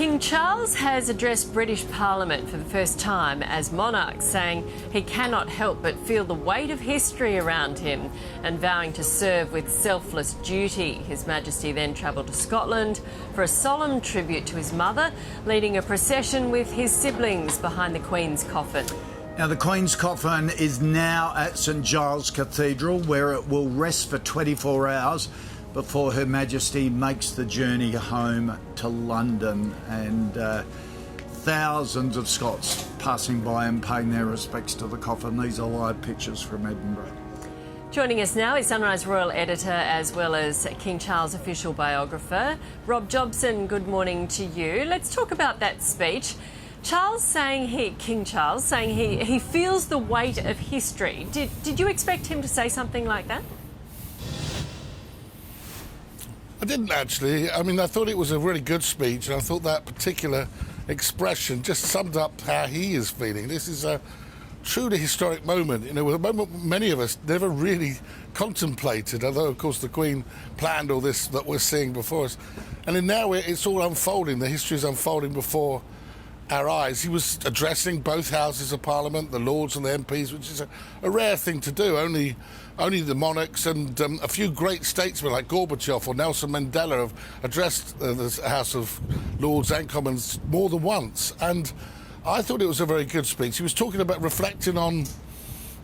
King Charles has addressed British Parliament for the first time as monarch, saying he cannot help but feel the weight of history around him and vowing to serve with selfless duty. His Majesty then travelled to Scotland for a solemn tribute to his mother, leading a procession with his siblings behind the Queen's coffin. Now, the Queen's coffin is now at St Giles Cathedral, where it will rest for 24 hours before Her Majesty makes the journey home to London, and thousands of Scots passing by and paying their respects to the coffin. These are live pictures from Edinburgh. Joining us now is Sunrise Royal Editor as well as King Charles official biographer, Rob Jobson. Good morning to you. Let's talk about that speech. King Charles saying he feels the weight of history. Did you expect him to say something like that? I didn't actually. I mean, I thought it was a really good speech, and I thought that particular expression just summed up how he is feeling. This is a truly historic moment, you know, a moment many of us never really contemplated, although, of course, the Queen planned all this that we're seeing before us. And then now it's all unfolding. The history is unfolding before our eyes. He was addressing both houses of Parliament, the Lords and the MPs, which is a rare thing to do. Only the monarchs and a few great statesmen like Gorbachev or Nelson Mandela have addressed the House of Lords and Commons more than once. And I thought it was a very good speech. He was talking about reflecting on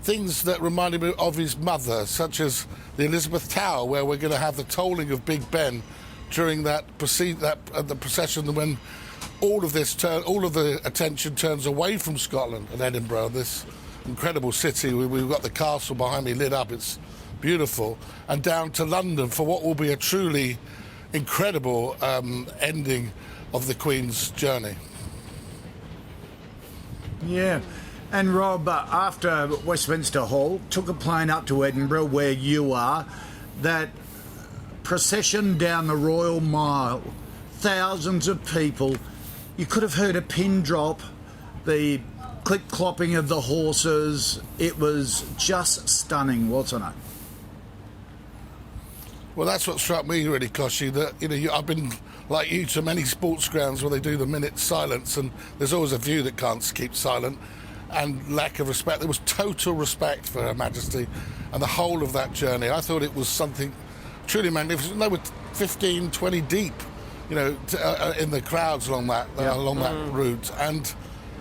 things that reminded me of his mother, such as the Elizabeth Tower, where we're going to have the tolling of Big Ben during the procession, when all of the attention turns away from Scotland and Edinburgh, this incredible city. We've got the castle behind me lit up, it's beautiful, and down to London for what will be a truly incredible ending of the Queen's journey. Yeah, and Rob, after Westminster Hall, took a plane up to Edinburgh, where you are. That procession down the Royal Mile, thousands of people. You could have heard a pin drop, the clip-clopping of the horses. It was just stunning, wasn't it? Well, that's what struck me really, Koshy, that, you know, I've been, like you, to many sports grounds where they do the minute silence, and there's always a few that can't keep silent, and lack of respect. There was total respect for Her Majesty and the whole of that journey. I thought it was something truly magnificent. They were 15, 20 deep, you know, in the crowds along that route, and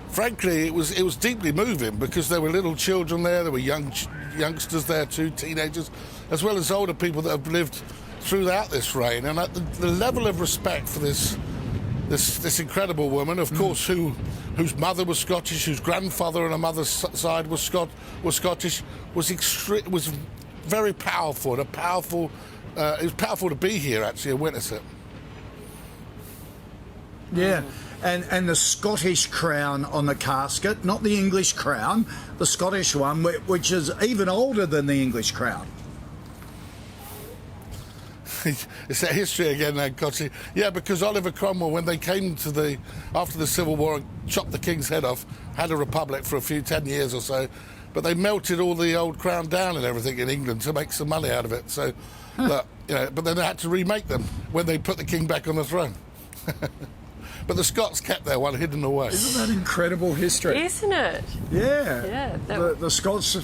frankly, it was deeply moving, because there were little children there were youngsters there too, teenagers, as well as older people that have lived throughout this reign. And the level of respect for this incredible woman, of course, whose mother was Scottish, whose grandfather on her mother's side was Scottish, was very powerful. It was powerful to be here, actually, and witness it. Yeah, and the Scottish crown on the casket, not the English crown, the Scottish one, which is even older than the English crown. It's that history again, Kotzi. Yeah, because Oliver Cromwell, when they came after the Civil War and chopped the King's head off, had a republic for 10 years or so, but they melted all the old crown down and everything in England to make some money out of it. So, but then they had to remake them when they put the King back on the throne. But the Scots kept their one hidden away. Isn't that incredible history? Isn't it? Yeah. The Scots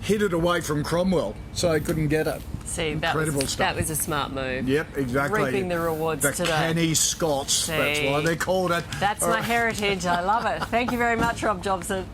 hid it away from Cromwell, so they couldn't get it. See, that was a smart move. Yep, exactly. Reaping the rewards the today. The canny Scots, that's why they called it. That's my heritage. I love it. Thank you very much, Rob Jobson.